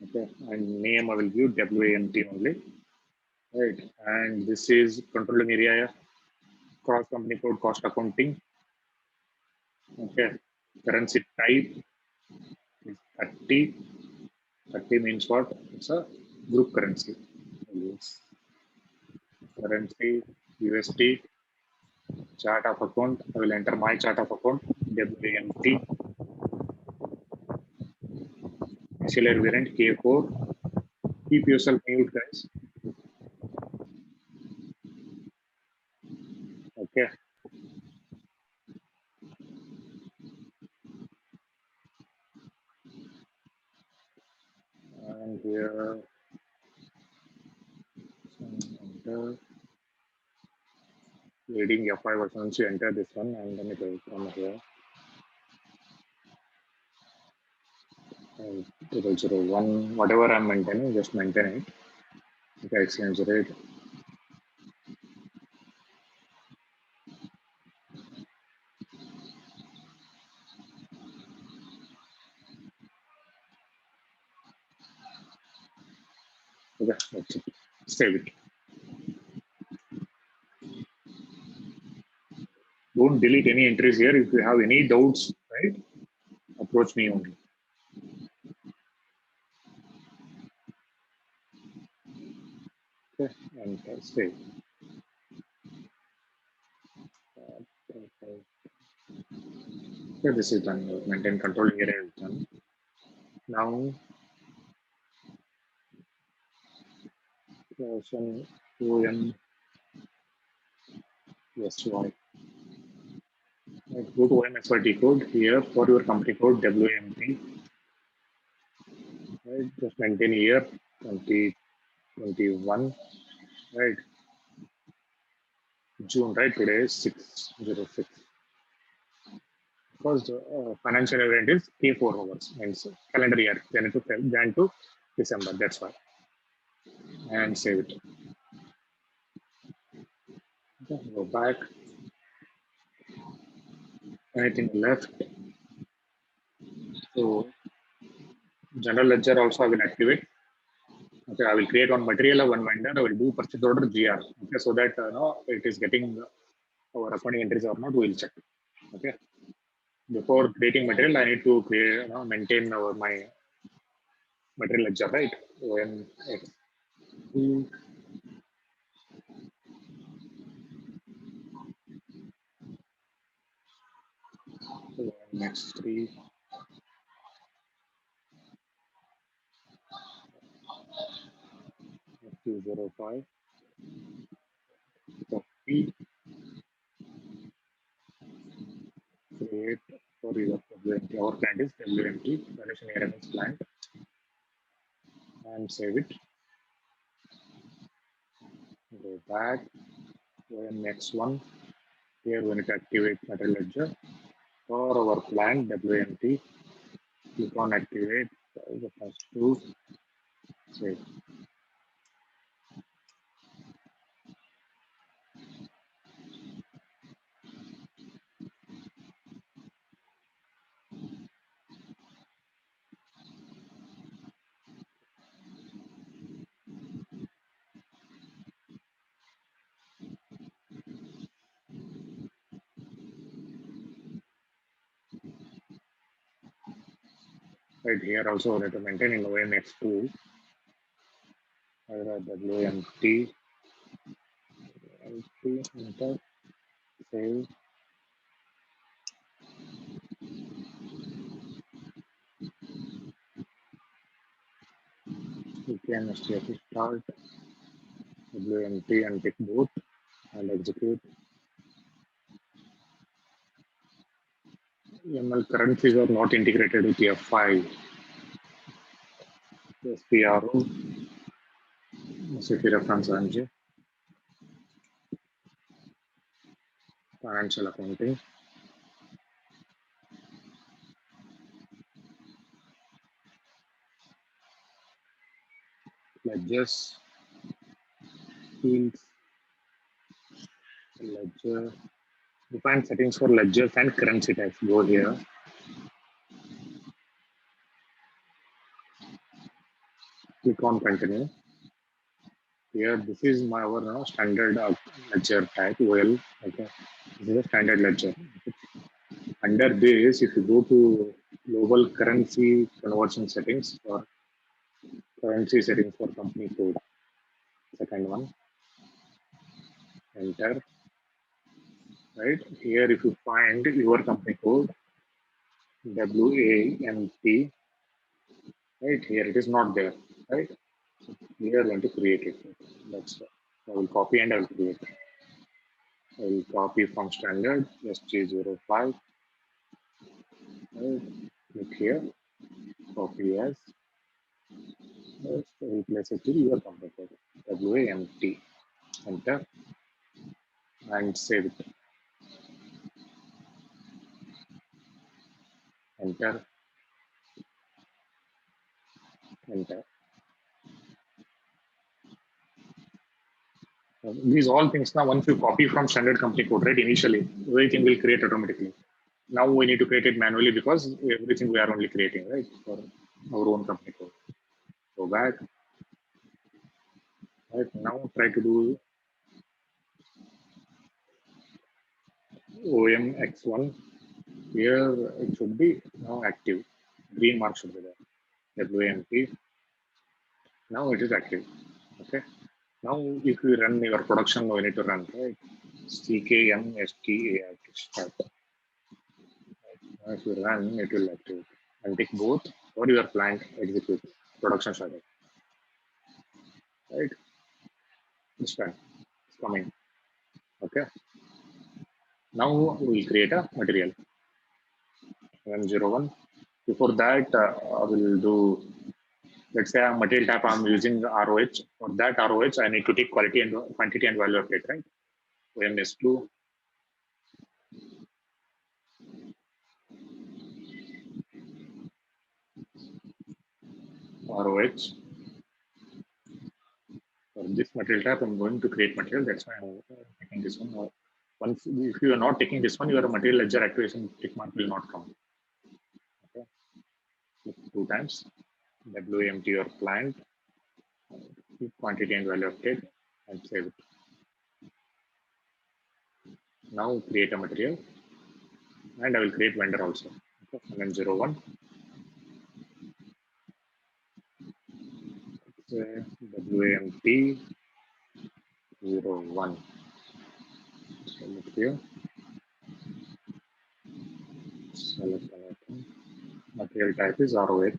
Okay, and name I will give WAMT only. Right, and this is controlling area cross company code cost accounting. Okay, currency type is 30. 30 means what? It's a group currency. Yes. Currency USD. Chart of account. I will enter my chart of account. WAMT. Auxiliary variant K4. Keep yourself mute, guys. Okay. And here, enter reading FI version. So enter this one and then it will come here. And 001, whatever I'm maintaining, just maintain it. Okay, exchange rate. Okay, that's it. Save it. Don't delete any entries here. If you have any doubts, right, approach me only. Okay, and save. Okay, this is done. Maintain controlling area is done. Now, version OM SY. Right, go to OMSYT code here for your company code WMT. Right, just maintain here 2021. Right, June. Right, today is 606. Because financial event is K4 hours, means calendar year, Jan to December. That's why. And save it. Okay, go back. Anything left? So general ledger also I will activate. Okay, I will create one material, one vendor. I will do purchase order GR. Okay, so that no, it is getting our accounting entries or not. We will check. Okay. Before creating material, I need to create, maintain my material ledger, right? When next 205 copy create for your WMT. Our client is WMT, Valuation Airlines client, and save it. Go back. Next one. Here we need to activate material ledger for our client WMT. Click on activate. The first two. Save. Right here also we need to maintain in OMX2. WMT, enter, save. You can start WMT and tick both and execute. ML currencies are not integrated with F5. SPRO, city reference NG, financial accounting. Ledgers, fields, ledger. Define settings for ledgers and currency types. Go here. Click on continue. Here, this is my our standard ledger type. Well, okay, this is a standard ledger. Under this, if you go to global currency conversion settings or currency settings for company code, second one, enter. Right here, if you find your company code WAMT, right here it is not there, right? So we are going to create it. That's I will copy and I will create it. I will copy from standard SG05. Right. Click here, copy as, replace it to your company code WAMT. Enter and save it. Enter, enter. These all things now, once you copy from standard company code, right, initially, everything will create automatically. Now we need to create it manually because everything we are only creating, right, for our own company code. Go back. Right, now try to do OMX1. Here it should be now active. Green mark should be there. WMT. Now it is active. Okay. Now if we run your production, we need to run, right? CKMSTA start. Now if you run, it will activate. And take both or your plant execute production started. Right? This time it's coming. Okay. Now we will create a material. 101. Before that, I will do, let's say a material type I'm using ROH. For that ROH, I need to take quality and quantity and value of it, right? OMS2. ROH. For this material type, I'm going to create material. That's why I'm taking this one. Once, if you are not taking this one, your material ledger activation tick mark will not come. Okay. Two times. WMT or plant, quantity and value of it, and save it. Now create a material, and I will create vendor also. Okay. And then 01. WMT 01. Select here. Select anything. Material type is ROH.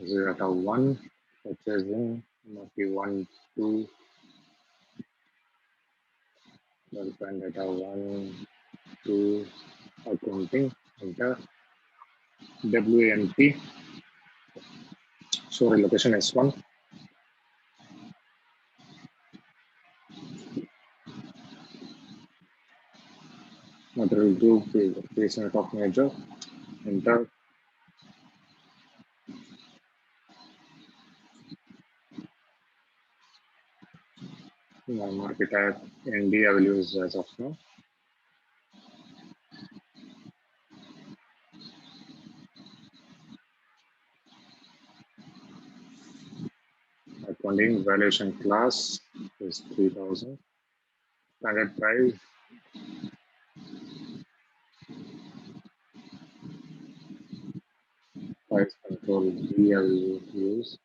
0.1 purchasing, 1, 2, development data 1, 2, accounting, enter. WMT, so relocation S1. Material group, patient of major, enter. My market type ND I will use as of now. Accounting valuation class is 3000. Standard price. Price control we have used.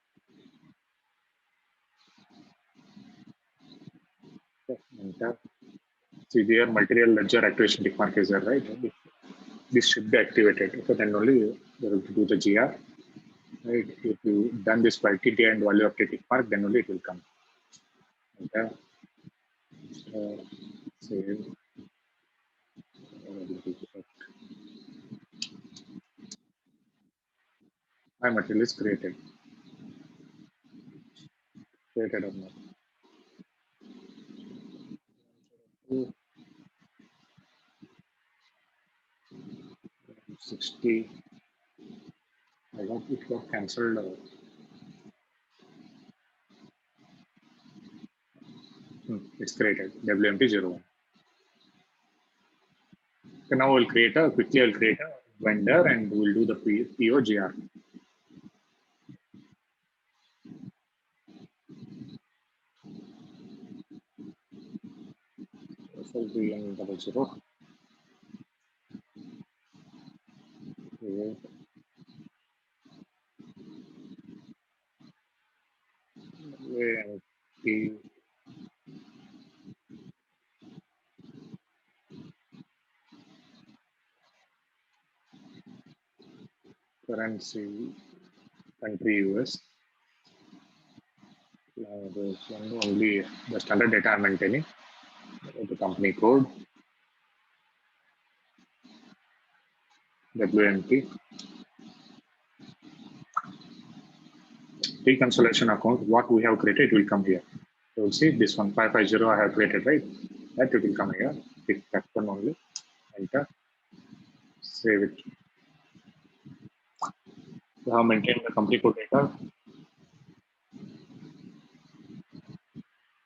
Enter. See there, material ledger activation tick mark is there, right? This should be activated. So then only you will do the GR. Right? If you done this quantity and value of tick mark, then only it will come. Okay. Save. My material is created. Created or not. 60. I got it got cancelled. It's created. WMT01. So now we'll create a vendor and we'll do the POGR. SLBM00. AMP currency country US. There's only the standard data I'm maintaining. The company code, WMT, reconciliation account. What we have created will come here. So you'll see this one 550 I have created, right? That it will come here. Pick that one only. Enter. Save it. We have maintained the company code data.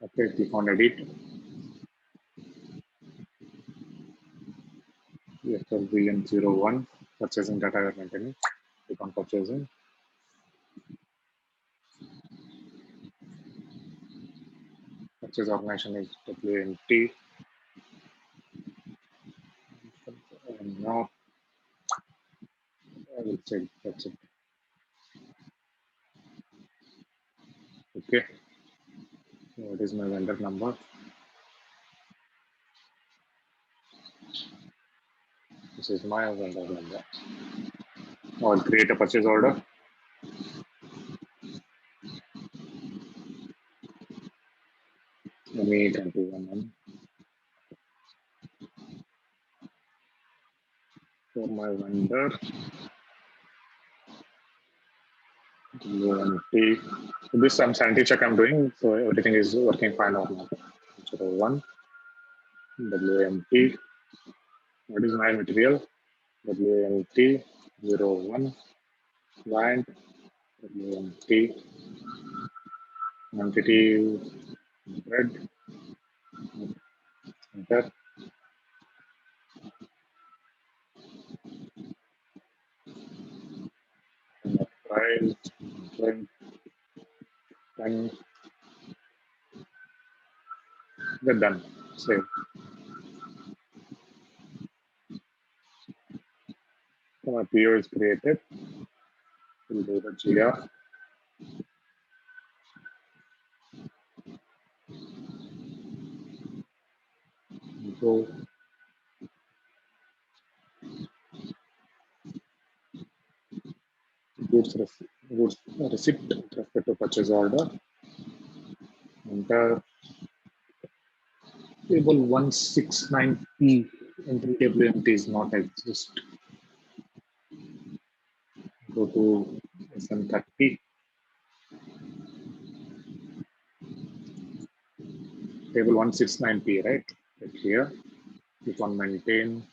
Okay, click on edit. SLBM01 purchasing data we are maintaining. Click on purchasing. Purchase organization is WMT. And now I will check. That's it. Okay. What is my vendor number? This is my vendor number. Now I'll create a purchase order. Let me 21 for my vendor. WMT. This some sanity check I'm doing, so everything is working fine or not. 01 WMT. What is my material? WMT 01 client WMT quantity bread. Enter. Price. Then get done. Save. So my PO is created. We'll do the GR. So goods receipt with respect to purchase order. Enter table 169P entry table empty is not exist. Go to SM30. Table 169P, right? Click here. Click on maintain.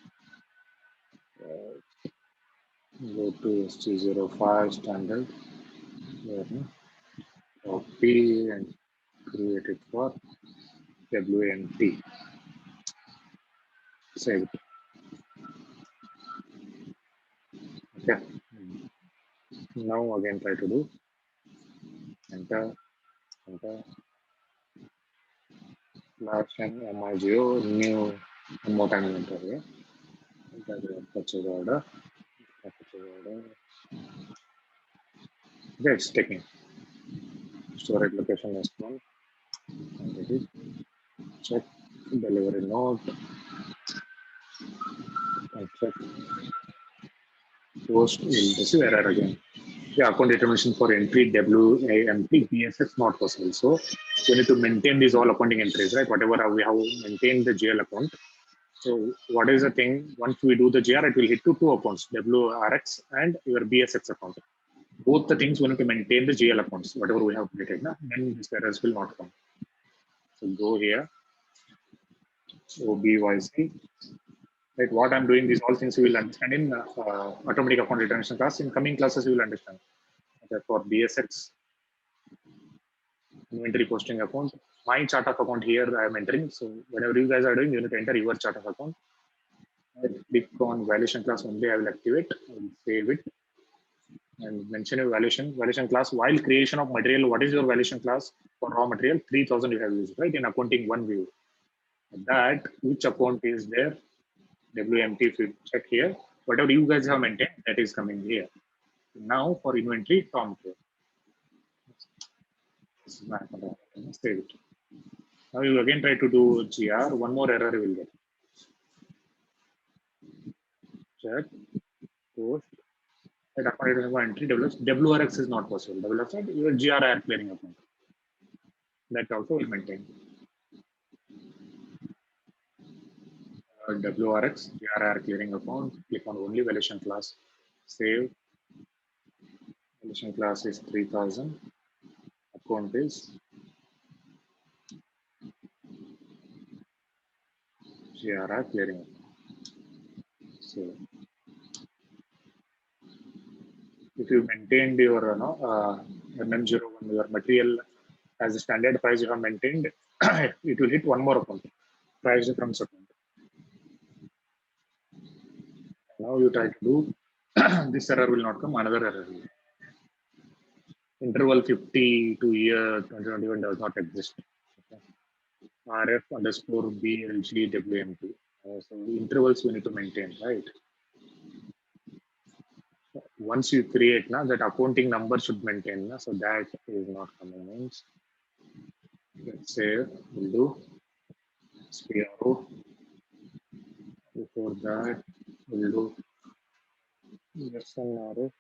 Go to ST05 standard. Copy and create it for WMT. Save it. Okay. Now again try to do. Enter. Enter. Last and MIGO, new one more time inventory. Purchase order. Purchase order. Okay, it's taking. Storage location is one. Already. Check. Delivery note. And check. Post will receive error again. Yeah, account determination for entry WAMP PSS not possible. So we need to maintain these all accounting entries, right? Whatever we have maintained the GL account. So what is the thing? Once we do the GR, it will hit to two accounts, WRX and your BSX account. Both the things we need to maintain the GL accounts, whatever we have created. Then these errors will not come. So go here, OBYC. Right, what I'm doing, these all things you will understand in automatic account determination class. In coming classes, you will understand. Okay, for BSX inventory posting account, my chart of account here I am entering. So whatever you guys are doing, you need to enter your chart of account. I click on valuation class only. I will activate. I will save it and mention a valuation class. While creation of material, what is your valuation class for raw material? 3000 you have used, right? In accounting one view. That which account is there? WMT, if you check here, whatever you guys have maintained, that is coming here. Now for inventory, Tom here. This is my account. Save it. Now you again try to do GR. One more error you will get. Check. Post. That account entry WRX is not possible. WRX, your GR clearing account. That also will maintain. WRX, GRR clearing account, click on only valuation class, save. Valuation class is 3000. Account is GRR clearing account. So if you maintained your MM01, your material as a standard price you have maintained, it will hit one more account, price difference account. Now you try to do this error will not come, another error will. Interval 50 to year 2021 does not exist. Okay. RF underscore BLG WMT. So intervals we need to maintain, right? Once you create now, that accounting number should maintain. So that is not coming in. Let's say we'll do SPRO. Before that, we'll do SNRO.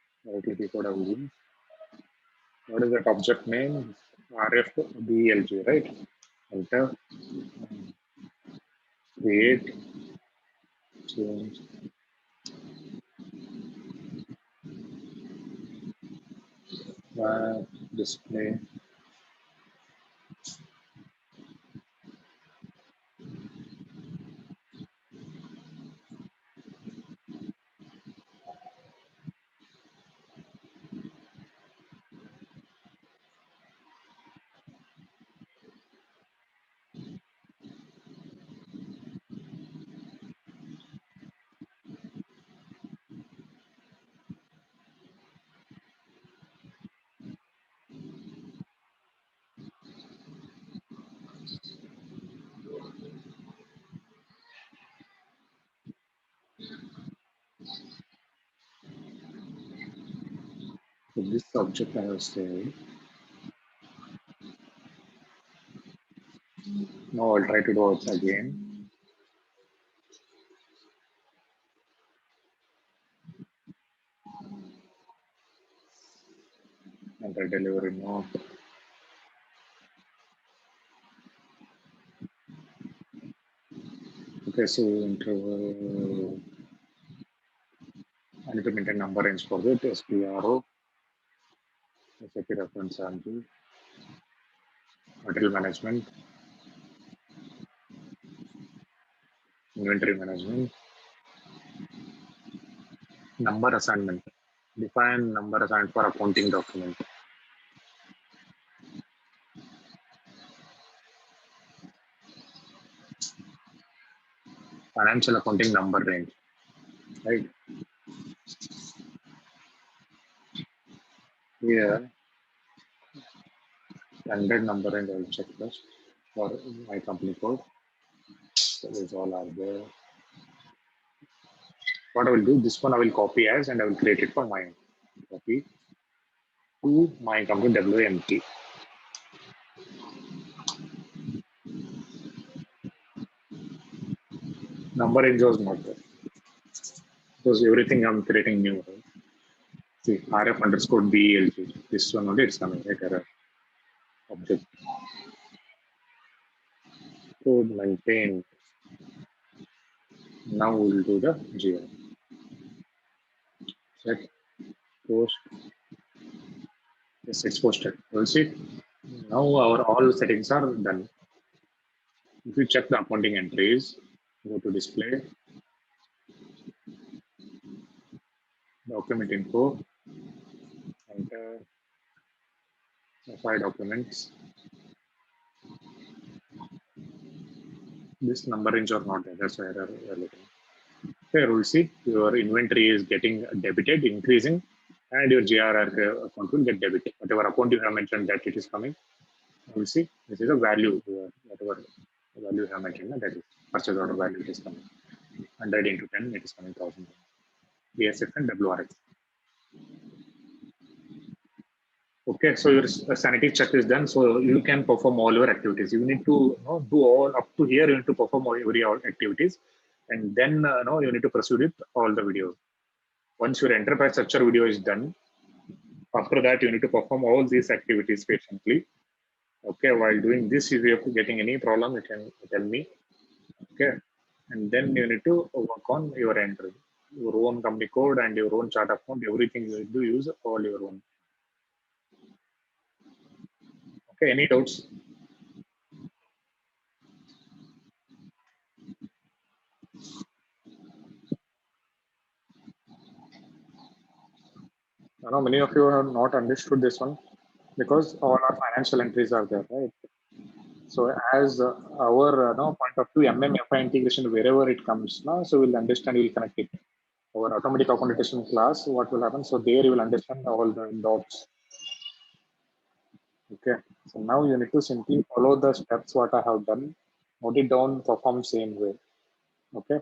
What is that object name? RF BLG, right? Enter. Create. Change. Display. So this object I have saved. Now I'll try to do it again. Enter delivery note. Okay, so interval. I need to maintain number range for it. SPRO. SAP reference sample. Material management. Inventory management. Number assignment. Define number assignment for accounting document. Financial accounting number range. Right. Here, standard number range I will check first. for my company code. So these all are there. What I will do, this one I will copy as and I will create it for my copy to my company WMT. Number range was not there because everything I'm creating new. Right? See, RF underscore BLG. This one only it's coming like error object. Code maintain. Now we'll do the GL. Set post. Yes, it's posted. We'll see. Now our all settings are done. If you check the accounting entries, go to display, document info, enter FI documents. This number range are not there. That's why error we are looking. Here we'll see your inventory is getting debited, increasing, and your GRR account will get debited. Whatever account you have mentioned that it is coming, we'll see. This is a value, whatever value you have mentioned, that is purchase order value it is coming. 100 into 10, it is coming 1000. BSF and WRX. Okay, so your sanity check is done. So you can perform all your activities. You need to do all up to here. You need to perform all your activities, and then you need to proceed with all the videos. Once your enterprise structure video is done, after that you need to perform all these activities patiently. Okay, while doing this, if you are getting any problem, you can tell me. Okay, and then you need to work on your entry, your own company code and your own chart account. Everything you need to use all your own. Okay, any doubts? I know many of you have not understood this one because all our financial entries are there, right? So as our point of view, MMFI integration, wherever it comes now, so we'll understand, we'll connect it. Our automatic accommodation class, what will happen? So there you will understand all the dots. Okay. So now you need to simply follow the steps what I have done, note it down, perform same way. Okay.